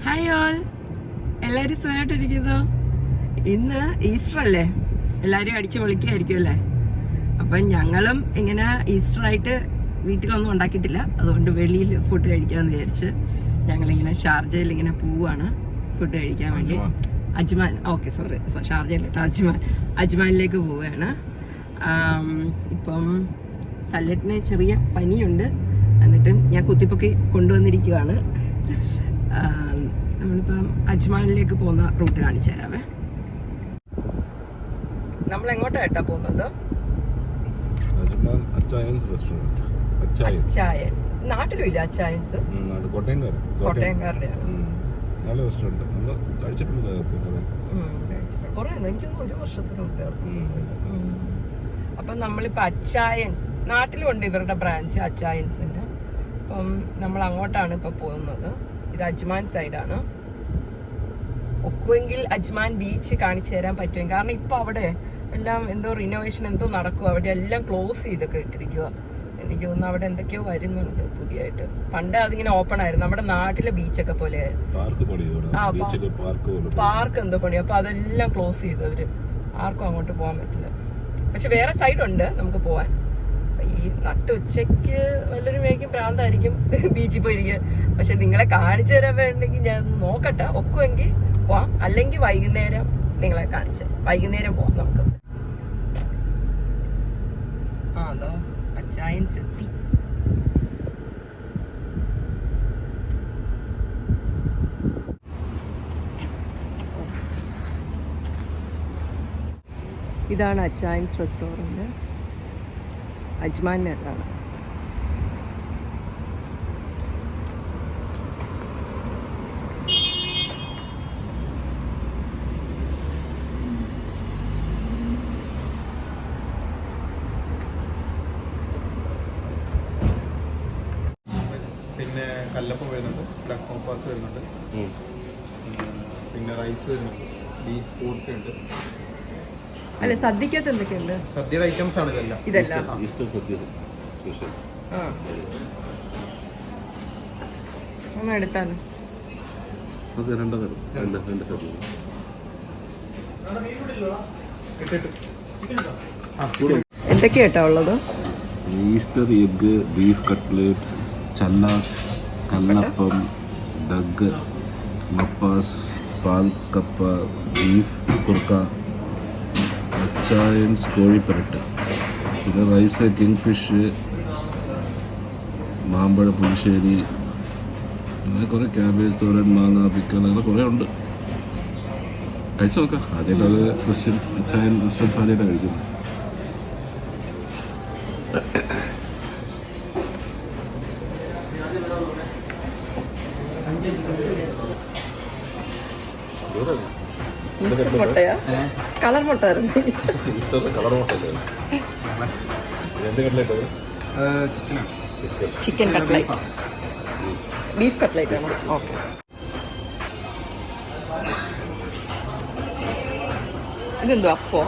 Hi all, എല്ലാവരും സുഖമായിട്ടിരിക്കുന്നു. ഇന്ന് ഈസ്റ്റർ അല്ലേ, എല്ലാവരും അടിച്ചു പൊളിക്കായിരിക്കും അല്ലേ. അപ്പം ഞങ്ങളും ഇങ്ങനെ ഈസ്റ്ററായിട്ട് വീട്ടിലൊന്നും ഉണ്ടാക്കിയിട്ടില്ല, അതുകൊണ്ട് വെളിയിൽ ഫുഡ് കഴിക്കാമെന്ന് വിചാരിച്ച് ഞങ്ങളിങ്ങനെ ഷാർജയിൽ ഇങ്ങനെ പോവാണ് ഫുഡ് കഴിക്കാൻ വേണ്ടി. അജ്മാൻ, ഓക്കെ സോറി, ഷാർജയിലിട്ട് അജ്മാനിലേക്ക് പോവുകയാണ്. ഇപ്പം സല്ലറ്റിന് ചെറിയ പനിയുണ്ട്, എന്നിട്ടും ഞാൻ കുത്തിപ്പൊക്കി കൊണ്ടുവന്നിരിക്കുകയാണ്. നമ്മളിപ്പം അജ്മാനിലേക്ക് പോകുന്ന റൂട്ട് കാണിച്ചു തരാവേ. നമ്മൾ എങ്ങോട്ടായിട്ടാ പോകുന്നത്? അച്ചായൻസ്. നാട്ടിലും ഇല്ല അച്ചായൻസ്, കോട്ടയംകാരുടെയാണ്. കുറെ എനിക്കൊന്നും 1 വർഷത്തിന് മുമ്പേ. അപ്പം നമ്മളിപ്പോൾ അച്ചായൻസ്, നാട്ടിലുണ്ട് ഇവരുടെ ബ്രാഞ്ച് അച്ചായൻസിന്. അപ്പം നമ്മൾ അങ്ങോട്ടാണ് ഇപ്പം പോകുന്നത്. ഇത് അജ്മാൻ സൈഡാണ്. ഒക്കുമെങ്കിൽ അജ്മാൻ ബീച്ച് കാണിച്ചു തരാൻ പറ്റും, കാരണം ഇപ്പം അവിടെ എല്ലാം എന്തോ റിനോവേഷൻ എന്തോ നടക്കും, അവിടെ എല്ലാം ക്ലോസ് ചെയ്തൊക്കെ ഇട്ടിരിക്കുക. എനിക്ക് തോന്നുന്നു അവിടെ എന്തൊക്കെയോ വരുന്നുണ്ട് പുതിയായിട്ട്. പണ്ട് അതിങ്ങനെ ഓപ്പൺ ആയിരുന്നു, നമ്മുടെ നാട്ടിലെ ബീച്ചൊക്കെ പോലെ പാർക്ക് എന്തോ പണി. അപ്പൊ അതെല്ലാം ക്ലോസ് ചെയ്തു അവര്, ആർക്കും അങ്ങോട്ട് പോകാൻ പറ്റില്ല. പക്ഷെ വേറെ സൈഡുണ്ട് നമുക്ക് പോവാൻ. ഈ നട്ടുച്ചയ്ക്ക് വല്ലൊരു മേക്കും പ്രാന്തായിരിക്കും ബീച്ചിൽ പോയിരിക്കുക. പക്ഷെ നിങ്ങളെ കാണിച്ചു തരാൻ വേണ്ടെങ്കിൽ ഞാൻ നോക്കട്ടെ, ഒക്കുമെങ്കിൽ പോവാം, അല്ലെങ്കിൽ വൈകുന്നേരം നിങ്ങളെ വൈകുന്നേരം പോവാം നമുക്ക്. അതോ അച്ചായൻസ് എത്തി. ഇതാണ് അച്ചായൻസ് റെസ്റ്റോറൻറ്റ്, അജ്മാനിലാണ്. പിന്നെ കല്ലപ്പം വരുന്നുണ്ട്, ഡക്ക് കോപ്പാസ് വരുന്നുണ്ട്, പിന്നെ റൈസ് വരുന്നുണ്ട്, ബീഫ് കൂർക്ക ഉണ്ട്. അല്ല, സദ്യക്കകത്ത് എന്തൊക്കെയുണ്ട്? സദ്യയുടെ ഐറ്റംസ് ആണ് ഇതെല്ലാം. ഒന്ന് എടുത്താലോ? എന്തൊക്കെയാ ഉള്ളത്? ഈസ്റ്റർ എഗ്, ബീഫ് കട്ട്ലേറ്റ്, ചല്ലാസ്, കല്ലപ്പം, ഡഗ്, മപ്പാസ്, പാൽ കപ്പ, ബീഫ് കുർക്ക, അച്ചായൻസ് കോഴിപ്പരട്ട്, പിന്നെ റൈസ്, കിങ് ഫിഷ്, മാമ്പഴ പുളിശ്ശേരി, അങ്ങനെ കുറേ ക്യാബേജ് തോരൻ, മാങ്ങ പിക്കൽ, അങ്ങനെ കുറേ ഉണ്ട്. കഴിച്ചു നോക്കാം. ആദ്യമായിട്ട് അത് ക്രിസ്ത്യൻസ് അച്ചായൻ ക്രിസ്ത്യൻസ് ആദ്യമായിട്ടാണ് കഴിക്കുന്നത്. മുട്ടയാ? കളർ മുട്ട ചിക്കൻ കട്ട്ലൈറ്റ്, ബീഫ് കട്ട്ലൈറ്റ് ആണോ? ഓക്കെ. ഇതെന്തോ അപ്പോ?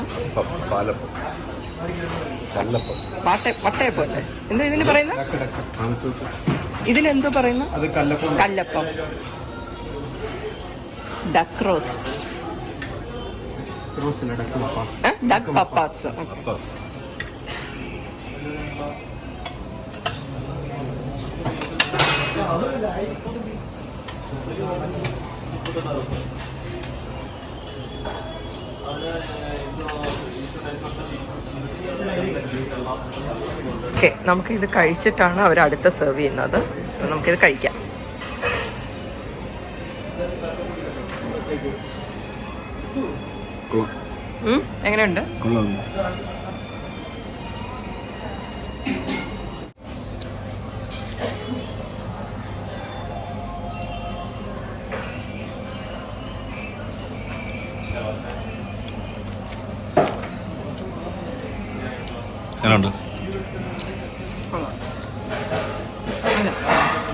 വട്ടയപ്പം അല്ലേ? എന്താ ഇതിന് പറയുന്ന? ഇതിനെന്തോ പറയുന്ന? കല്ലപ്പം, ഡക്ക് റോസ്റ്റ്, ഡക്ക് പപ്പാസ്. ഓക്കെ, നമുക്കിത് കഴിച്ചിട്ടാണ് അവർ അടുത്ത സെർവ് ചെയ്യുന്നത്. നമുക്കിത് കഴിക്കാം. എങ്ങനെയുണ്ട്?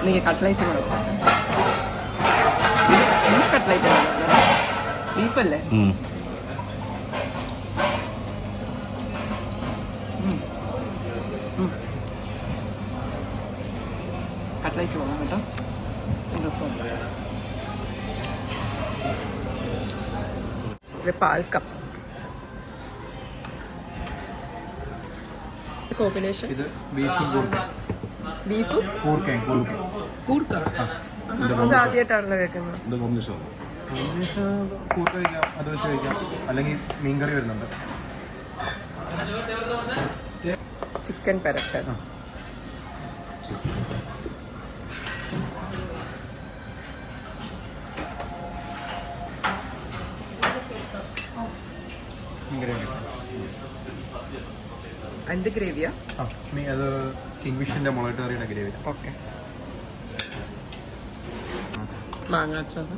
നീ കട്ട്ലൈറ്റ് ബീഫ് കട്ട്ലൈറ്റ് ബീഫല്ലേ? കട്ട്ലൈറ്റ് പോകാം കേട്ടോ. രസമുണ്ട്. ഇത് പാൽക്കപ്പ കോമ്പിനേഷൻ. ഇത് ബീഫും കൂർക്കയും. ബീഫും കൂർക്കയും കൂർക്ക. അത് ആദ്യമായിട്ടാണല്ലോ കേൾക്കുന്നത്. ഇത് കോമ്പിനേഷൻ കൂർക്ക കഴിക്കാം, അത് വെച്ച് കഴിക്കാം, അല്ലെങ്കിൽ മീൻകറി വരുന്നുണ്ട്. ചിക്കൻ പെരട്ടൻ. മീൻകറി എന്ത് ഗ്രേവിയാ? അത് കിങ്ഫിഷിന്റെ മുളക് കറിയുടെ ഗ്രേവി. ഓക്കെ. മാങ്ങാച്ചോറ്,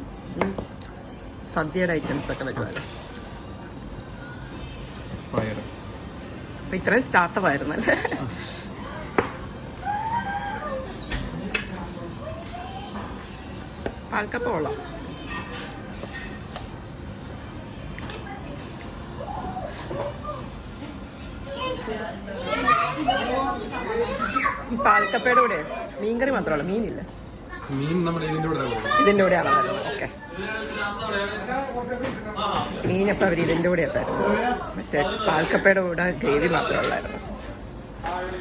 സദ്യയുടെ ഐറ്റംസ് ഒക്കെ വരുമല്ലോ. പയർ. അപ്പൊ ഇത്രയും സ്റ്റാർട്ടറായിരുന്നല്ലേ. പാൽക്കപ്പ കൊള്ളാം. ഈ പാൽക്കപ്പയുടെ കൂടെ മീൻകറി മാത്രമല്ല, മീനില്ല. മീൻ നമ്മുടെ ഇതിൻ്റെ കൂടെയാണോ? ഓക്കെ. മീനപ്പം അവർ ഇതിൻ്റെ കൂടെ ആയിരുന്നു. മറ്റേ പാൽക്കപ്പയുടെ കൂടെ ഗ്രേവി മാത്രമേ ഉള്ളായിരുന്നു.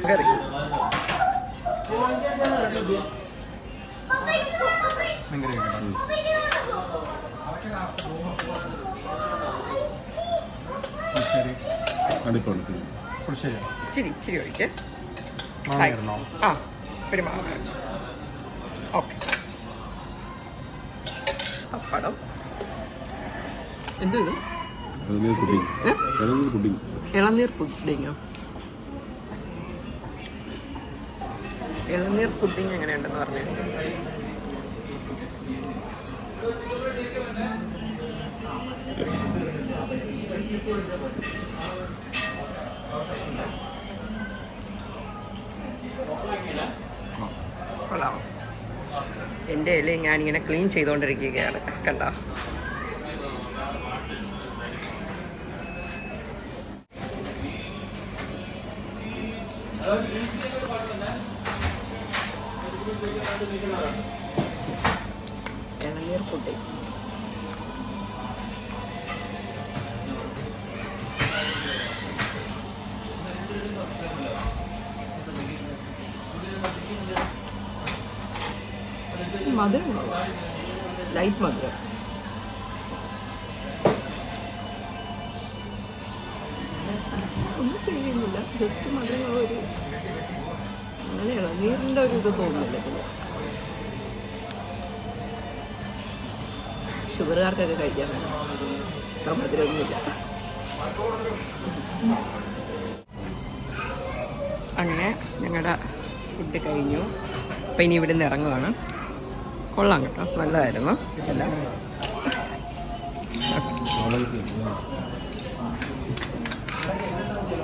കറി ഇച്ചിരി ഇച്ചിരി ഒഴിക്കേ. ആ ഒരു മാങ്ങ. ഓക്കെ. പപ്പടം. എന്തോ ഇത്? ഇളനീർ പുഡിങ്ങോ? ഇളനീർ പുഡിങ് എങ്ങനെയുണ്ടെന്ന് പറഞ്ഞു. കൊള്ളാമോ? എൻ്റെ ഇല ഞാനിങ്ങനെ ക്ലീൻ ചെയ്തുകൊണ്ടിരിക്കുകയാണ്. കണ്ടോ? ഇളനീർ പുഡിങ്. മധുരം ലൈറ്റ് മധുരം. ഒന്നും ഫീൽ ചെയ്യുന്നില്ല, ജസ്റ്റ് മധുരം. ഒരു അങ്ങനെ ഇളനീരിൻ്റെ ഒരു ഇത് തോന്നുന്നില്ല. പിന്നെ ഷുഗറുകാർക്കൊക്കെ കഴിക്കാൻ വേണം, അത്ര മധുരമൊന്നുമില്ല. അങ്ങനെ ഞങ്ങളുടെ ഫുഡ് കഴിഞ്ഞു. അപ്പം ഇനി ഇവിടെ നിന്ന് ഇറങ്ങുവാണ്. കൊള്ളാം കേട്ടോ, നല്ലതായിരുന്നു എല്ലാം.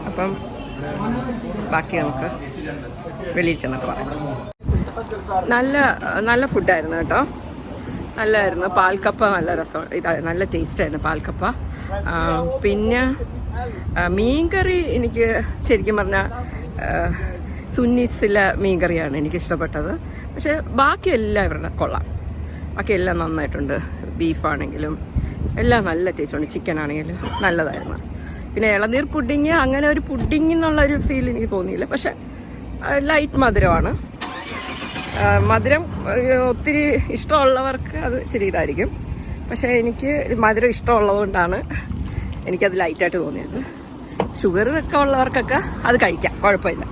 അപ്പം ബാക്കി നമുക്ക് വെളിയിൽ ചെന്നിട്ട് പറയാം. നല്ല നല്ല ഫുഡായിരുന്നു കേട്ടോ, നല്ലതായിരുന്നു. പാൽക്കപ്പ നല്ല രസം, നല്ല ടേസ്റ്റായിരുന്നു പാൽക്കപ്പ. പിന്നെ മീൻകറി എനിക്ക് ശരിക്കും പറഞ്ഞാൽ സുന്നീസിലെ മീൻകറിയാണ് എനിക്കിഷ്ടപ്പെട്ടത്. പക്ഷേ ബാക്കിയെല്ലാം ഇവരുടെ കൊള്ളാം, ബാക്കിയെല്ലാം നന്നായിട്ടുണ്ട്. ബീഫാണെങ്കിലും എല്ലാം നല്ല ടേസ്റ്റുണ്ട്, ചിക്കൻ ആണെങ്കിലും നല്ലതായിരുന്നു. പിന്നെ ഇളനീർ പുഡിങ് അങ്ങനെ ഒരു പുഡിങ് എന്നുള്ളൊരു ഫീൽ എനിക്ക് തോന്നിയില്ല. പക്ഷെ ലൈറ്റ് മധുരമാണ്. മധുരം ഒത്തിരി ഇഷ്ടമുള്ളവർക്ക് അത് ഇച്ചിരി ഇതായിരിക്കും. പക്ഷേ എനിക്ക് മധുരം ഇഷ്ടമുള്ളതുകൊണ്ടാണ് എനിക്കത് ലൈറ്റായിട്ട് തോന്നിയത്. ഷുഗറൊക്കെ ഉള്ളവർക്കൊക്കെ അത് കഴിക്കാം, കുഴപ്പമില്ല.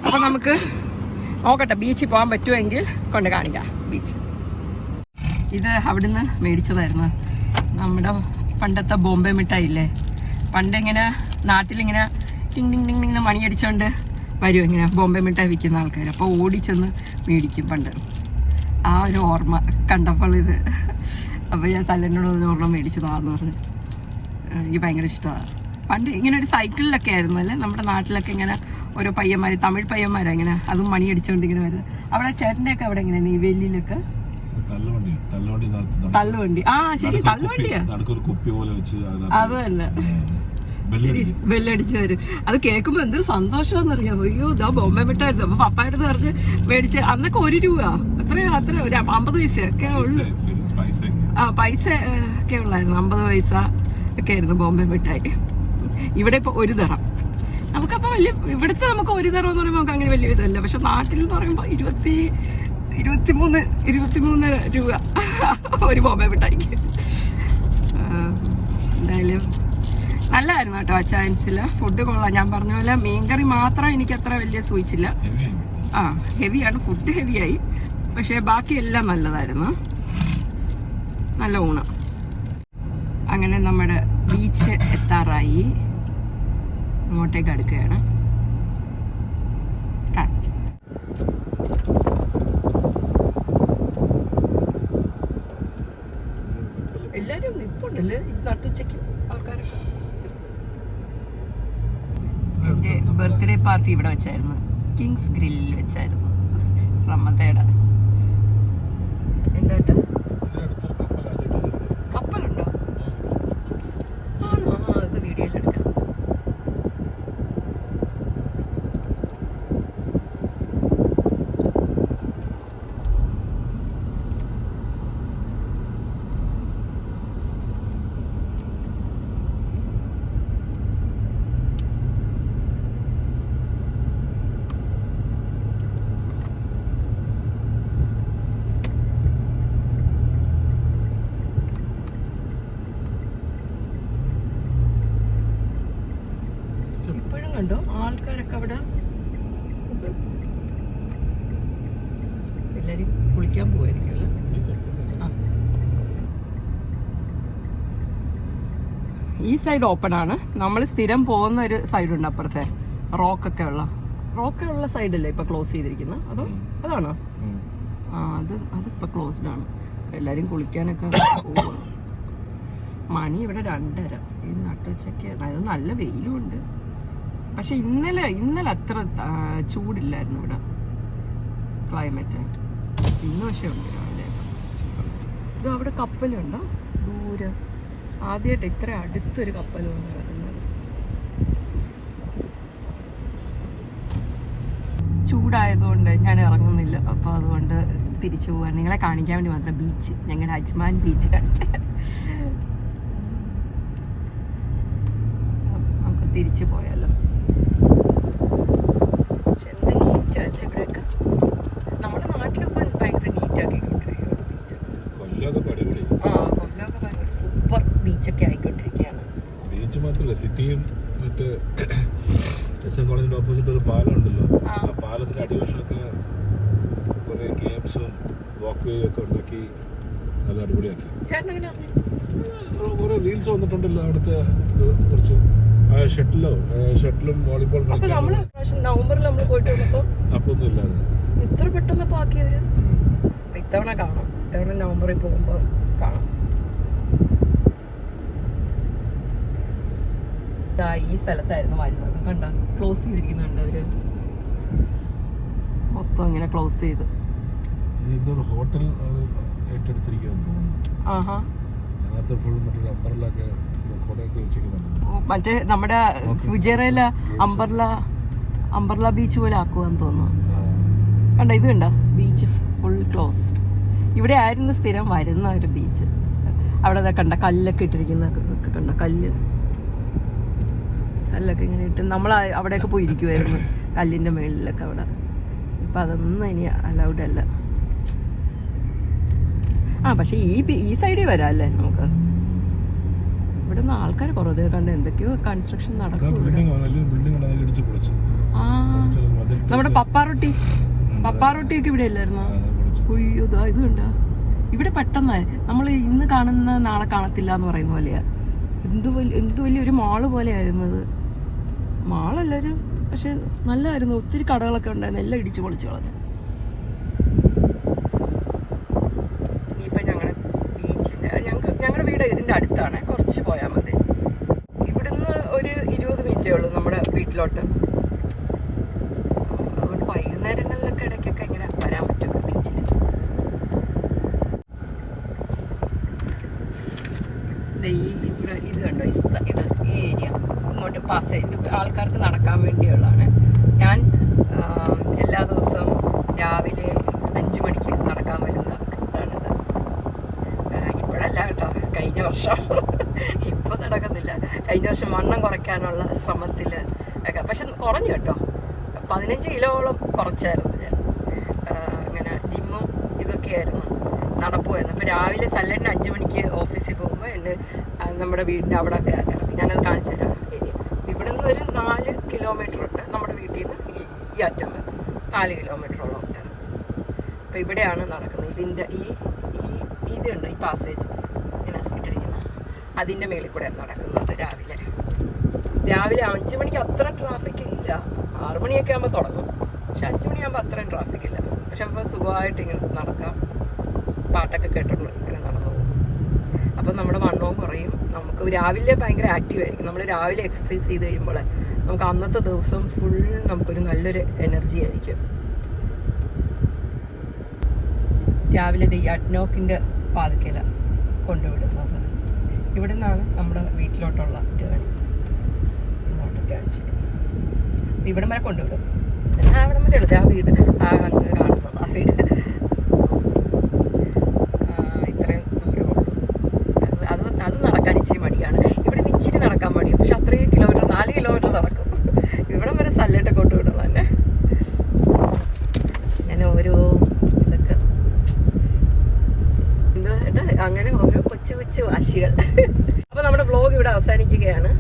അപ്പം നമുക്ക് നോക്കട്ടെ, ബീച്ചിൽ പോകാൻ പറ്റുമെങ്കിൽ കൊണ്ട് കാണിക്കാം ബീച്ച്. ഇത് അവിടുന്ന് മേടിച്ചതായിരുന്നു, നമ്മുടെ പണ്ടത്തെ ബോംബെ മിഠായി ഇല്ലേ. പണ്ടിങ്ങനെ നാട്ടിലിങ്ങനെ ടിങ് ടിങ് ടിങ് ടിങ് മണിയടിച്ചോണ്ട് വരും ഇങ്ങനെ ബോംബെ മിഠായി വിൽക്കുന്ന ആൾക്കാർ. അപ്പോൾ ഓടിച്ചൊന്ന് മേടിക്കും പണ്ട്. ആ ഒരു ഓർമ്മ കണ്ടപ്പോൾ ഇത്. അപ്പോൾ ഞാൻ സല്ലനോട് ഒരു ഓർമ്മ മേടിച്ചതാന്ന് പറഞ്ഞു. എനിക്ക് ഭയങ്കര ഇഷ്ടമാണ്. പണ്ട് ഇങ്ങനെ ഒരു സൈക്കിളിലൊക്കെ ആയിരുന്നു അല്ലേ നമ്മുടെ നാട്ടിലൊക്കെ, ഇങ്ങനെ ഓരോ പയ്യന്മാർ, തമിഴ് പയ്യന്മാരാണ് ഇങ്ങനെ അതും മണി അടിച്ചുകൊണ്ട് ഇങ്ങനെ വരുന്നത്. അവിടെ ചേട്ടൻ്റെയൊക്കെ അവിടെ എങ്ങനെ നെയ്വേലിയിലൊക്കെ തള്ളുവണ്ടി. ആ ശരി, തള്ളുവണ്ടിയാ. അത് തന്നെ, ബെല്ലടിച്ച് വരും. അത് കേൾക്കുമ്പോ എന്തൊരു സന്തോഷമെന്നറിയാമോ. അയ്യോ ഇതാ ബോംബെ മിഠായിരുന്നു. അപ്പൊ പപ്പായുടെ പറഞ്ഞ് മേടിച്ച് അന്നൊക്കെ 1 രൂപ, അത്ര ഒരു 50 പൈസ ഒക്കെ ഉള്ളു. പൈസ ഒക്കെ ഉള്ളായിരുന്നു, 50 പൈസ ഒക്കെ ആയിരുന്നു ബോംബെ മിഠായി. ഇവിടെ ഇപ്പോൾ 1 ദിറം. നമുക്കപ്പോൾ വലിയ ഇവിടുത്തെ നമുക്ക് 1 ദിറം എന്ന് പറയുമ്പോൾ നമുക്ക് അങ്ങനെ വലിയ ഇതല്ല. പക്ഷെ നാട്ടിൽ എന്ന് പറയുമ്പോൾ 23 രൂപ ഒരു ബോംബെ മിഠായിക്ക്. എന്തായാലും നല്ലതായിരുന്നു കേട്ടോ ചാൻസിൽ. ഫുഡ് കൊള്ളാം. ഞാൻ പറഞ്ഞ പോലെ മീൻകറി മാത്രം എനിക്ക് അത്ര വലിയ സൂചിച്ചില്ല. ഹെവിയാണ്, ഫുഡ് ഹെവിയായി. പക്ഷേ ബാക്കിയെല്ലാം നല്ലതായിരുന്നു, നല്ല ഊണ്. അങ്ങനെ നമ്മുടെ ബീച്ച് എത്താറായി, ഇങ്ങോട്ടേക്ക് അടുക്കുകയാണ്. എല്ലാരും നിപ്പുണ്ടല്ലേ ഈ നട്ടുച്ചയ്ക്ക് ആൾക്കാരൊക്കെ. എന്റെ ബർത്ത്ഡേ പാർട്ടി ഇവിടെ വെച്ചായിരുന്നു, കിങ്സ് ഗ്രില്ലിൽ വെച്ചായിരുന്നു. റമദയുടെ എന്താ കപ്പലുണ്ടോ? ആണോ? അത് വീഡിയോയിലെടുക്കാം. ഇപ്പോഴും കണ്ടോ ആൾക്കാരൊക്കെ അവിടെ, എല്ലാരും കുളിക്കാൻ പോവായിരിക്കും അല്ലേ? ഈ സൈഡ് ഓപ്പൺ ആണ്. നമ്മൾ സ്ഥിരം പോകുന്ന ഒരു സൈഡുണ്ട് അപ്പുറത്തെ, റോക്കൊക്കെ ഉള്ള സൈഡല്ലേ ഇപ്പൊ ക്ലോസ് ചെയ്തിരിക്കുന്നത്? അതാണോ? അതിപ്പോ ക്ലോസ്ഡ് ആണ്. എല്ലാരും കുളിക്കാനൊക്കെ പോവുക. മണി ഇവിടെ 2:30. ഈ നട്ടുച്ചയ്ക്ക് അത് നല്ല വെയിലും ഉണ്ട്. പക്ഷെ ഇന്നലെ അത്ര ചൂടില്ലായിരുന്നു ഇവിടെ ക്ലൈമറ്റ്. ഇന്ന് പക്ഷെ ഉണ്ട് രാവിലെ. ഇത് അവിടെ കപ്പലുണ്ടോ ദൂരെ? ആദ്യമായിട്ട് ഇത്ര അടുത്തൊരു കപ്പൽ വന്ന് കിടക്കുന്നത്. ചൂടായതുകൊണ്ട് ഞാൻ ഇറങ്ങുന്നില്ല, അപ്പൊ അതുകൊണ്ട് തിരിച്ചു പോവാൻ, നിങ്ങളെ കാണിക്കാൻ വേണ്ടി മാത്രം. ബീച്ച്, ഞങ്ങളുടെ അജ്മാൻ ബീച്ച് കാണിക്കാൻ നമുക്ക് തിരിച്ചു പോയാലോ. പക്ഷെ എന്ത് നീറ്റാണ് ഇവിടെയൊക്കെ. നമ്മുടെ നാട്ടിലൊക്കെ ഭയങ്കര നീറ്റാക്കിക്കൊണ്ടിരിക്കുകയാണ് ബീച്ചൊക്കെ. കൊല്ലമൊക്കെ ഭയങ്കര സൂപ്പർ ബീച്ചൊക്കെ ആയിക്കൊണ്ടിരിക്കുകയാണ്. ബീച്ച് മാത്രമല്ല, സിറ്റിയും മറ്റേ എസ്.എൻ. കോളേജിന്റെ ഓപ്പോസിറ്റ് ഒരു പാലം ഉണ്ടല്ലോ, ആ പാലത്തിന്റെ അടിവശമൊക്കെ കുറെ ഗെയിംസും വാക്ക് വേ ഒക്കെ ഉണ്ടാക്കി നല്ല അടിപൊളിയാക്കി. കുറെ റീൽസ് വന്നിട്ടുണ്ടല്ലോ അവിടുത്തെ. കുറച്ച് ഷട്ടിലും വോളിബോൾ നവംബറിൽ നമ്മൾ പോയിട്ട് വന്നപ്പോ അപ്പൊന്നും ഇല്ലായിരുന്നു. ഇത്ര പെട്ടെന്ന് പാക്കിയത്. ഇത്തവണ കാണാം, ഇത്തവണ നവംബറിൽ പോകുമ്പോ കാണാം. ഈ സ്ഥലത്തായിരുന്നു വരുന്നത്, കണ്ട ക്ലോസ് ചെയ്തിരിക്കുന്നുണ്ട് അവര്, മൊത്തം ഇങ്ങനെ ക്ലോസ് ചെയ്ത്. ഇതൊരു ഹോട്ടൽ ഏറ്റെടുത്തിരിക്കുകയെന്ന് തോന്നുന്നു. അതിനകത്ത് ഫുൾ മറ്റേ അമ്പർലൊക്കെ കൊടയൊക്കെ വെച്ചിരിക്കുന്നുണ്ട്. മറ്റേ നമ്മുടെ ഫുജേറയിലെ അമ്പർല ബീച്ച് പോലെ ആക്കുവാന്ന് തോന്നുന്നു. കണ്ട ഇത് കണ്ട ബീച്ച് ഫുൾ ക്ലോസ്ഡ്. ഇവിടെ ആയിരുന്നു സ്ഥിരം വരുന്ന ഒരു ബീച്ച്. അവിടെ കണ്ട കല്ലൊക്കെ ഇട്ടിരിക്കുന്ന കണ്ട, കല്ലൊക്കെ ഇങ്ങനെ ഇട്ട് നമ്മൾ അവിടെയൊക്കെ പോയിരിക്കുമായിരുന്നു, കല്ലിന്റെ മേളിലൊക്കെ അവിടെ. ഇപ്പൊ അതൊന്നും ഇനി അലൗഡ് അല്ല. പക്ഷെ ഈ സൈഡിൽ വരാം അല്ലേ നമുക്ക്. ഇവിടെ നിന്ന് ആൾക്കാർ കുറവ് കണ്ട്, എന്തൊക്കെയോ കൺസ്ട്രക്ഷൻ നടക്കും. നമ്മുടെ പപ്പാറൊട്ടിയൊക്കെ ഇവിടെ അല്ലായിരുന്നോ? അയ്യോ ഇത് കണ്ട, ഇവിടെ പെട്ടെന്ന് നമ്മൾ ഇന്ന് കാണുന്ന നാളെ കാണത്തില്ല എന്ന് പറയുന്ന പോലെയാ. എന്ത് വലിയൊരു മാള് പോലെയായിരുന്നു അത്. മാളല്ലൊരു, പക്ഷെ നല്ലതായിരുന്നു. ഒത്തിരി കടകളൊക്കെ ഉണ്ടായിരുന്നു, എല്ലാം ഇടിച്ചു പൊളിച്ചു കളഞ്ഞു. ഇനിയിപ്പം ഞങ്ങളുടെ വീട് ഇതിൻ്റെ അടുത്താണ്, കുറച്ച് പോയാൽ മതി. ഇവിടുന്ന് ഒരു 20 മിനിറ്റേ ഉള്ളൂ നമ്മുടെ വീട്ടിലോട്ട്. അതുകൊണ്ട് വൈകുന്നേരങ്ങളിലൊക്കെ ഇടയ്ക്കൊക്കെ ഇങ്ങനെ വരാൻ പറ്റും ബീച്ചിൽ. ഇത് കണ്ടോ, ഇത് ഈ ഏരിയ ഇങ്ങോട്ട് പാസ് ഇത് ആൾക്കാർക്ക് നടക്കാൻ വേണ്ടിയുള്ളതാണ്. ഞാൻ എല്ലാ ദിവസവും രാവിലെ 5 മണിക്ക് നടക്കാൻ വരുന്ന റൂട്ടാണിത്. ഇപ്പോഴല്ല, അല്ല കേട്ടോ, കഴിഞ്ഞ വർഷം. ഇപ്പൊ നടക്കുന്നില്ല. കഴിഞ്ഞ വർഷം വണ്ണം കുറയ്ക്കാനുള്ള ശ്രമത്തിൽ ഒക്കെ, പക്ഷെ കുറഞ്ഞു കേട്ടോ. 15 കിലോളം കുറച്ചായിരുന്നു ഞാൻ. അങ്ങനെ ജിമ്മും ഇതൊക്കെയായിരുന്നു, നടപ്പുമായിരുന്നു. അപ്പോൾ രാവിലെ സല്ലഡിന് 5 മണിക്ക് ഓഫീസിൽ പോകുമ്പോൾ എന്നെ നമ്മുടെ വീടിൻ്റെ അവിടെ ഞാനത് കാണിച്ചു തരാം. ഇവിടെ നിന്ന് ഒരു 4 കിലോമീറ്റർ ഉണ്ട് നമ്മുടെ വീട്ടിൽ നിന്ന് ഈ അറ്റം വരെ 4 കിലോമീറ്ററോളം ഉണ്ട്. അപ്പോൾ ഇവിടെയാണ് നടക്കുന്നത്. ഇതിൻ്റെ ഇതുണ്ട്, ഈ പാസേജ് ഇങ്ങനെ ഇട്ടിരിക്കുന്നത്, അതിൻ്റെ മേളിൽ കൂടെ നടക്കുന്നത്. രാവിലെ 5 മണിക്ക് അത്ര ട്രാഫിക് ഇല്ല. 6 മണിയൊക്കെ ആകുമ്പോൾ തുടങ്ങും, പക്ഷെ 5 മണിയാകുമ്പോൾ അത്രയും ട്രാഫിക് ഇല്ല. പക്ഷെ അപ്പോൾ സുഖമായിട്ട് ഇങ്ങനെ നടക്കാം, പാട്ടൊക്കെ കേട്ടിട്ടുണ്ട്, ഇങ്ങനെ നടന്നു പോകും. അപ്പം നമ്മുടെ വണ്ണവും കുറയും. നമുക്ക് രാവിലെ ഭയങ്കര ആക്റ്റീവായിരിക്കും. നമ്മൾ രാവിലെ എക്സസൈസ് ചെയ്ത് കഴിയുമ്പോൾ നമുക്ക് അന്നത്തെ ദിവസം ഫുൾ നമുക്കൊരു നല്ലൊരു എനർജി ആയിരിക്കും. രാവിലെ ഈ അഡ്നോക്കിൻ്റെ പാതക്കല കൊണ്ടുവിടുന്നത്. ഇവിടെ നിന്നാണ് നമ്മുടെ വീട്ടിലോട്ടുള്ള ടേൺ. ഇങ്ങോട്ട് ടേൺ ചെയ്യും, ഇവിടം വരെ കൊണ്ടുവിടും. അവിടം വരെ ഉള്ളത് ആ വീട്, അങ്ങ് കാണുന്നത് ആ വീട്. ഇത്രയും ദൂരമുള്ളൂ. അത് നടക്കാൻ ഇച്ചിരി മടിയാണ്. ഇവിടെ നിന്ന് ഇച്ചിരി നടക്കാൻ മടിയാണ്, പക്ഷെ അത്രയും കിലോമീറ്റർ, 4 കിലോമീറ്റർ നടക്കും. ഇവിടം വരെ സല്ലഡ് കൊണ്ടുവിടണം തന്നെ. അങ്ങനെ ഓരോ ഇതൊക്കെ അങ്ങനെ ഓരോ കൊച്ചു കൊച്ചു വാശികൾ. അപ്പോൾ നമ്മുടെ വ്ലോഗ് ഇവിടെ അവസാനിക്കുകയാണ്.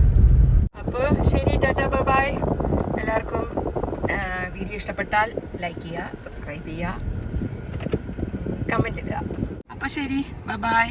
അപ്പോൾ ശരി, ടാറ്റാ, ബൈ. എല്ലാവർക്കും വീഡിയോ ഇഷ്ടപ്പെട്ടാൽ ലൈക്ക് ചെയ്യുക, സബ്സ്ക്രൈബ് ചെയ്യുക, കമൻറ്റ് ഇടുക. അപ്പോൾ ശരി, ബൈ.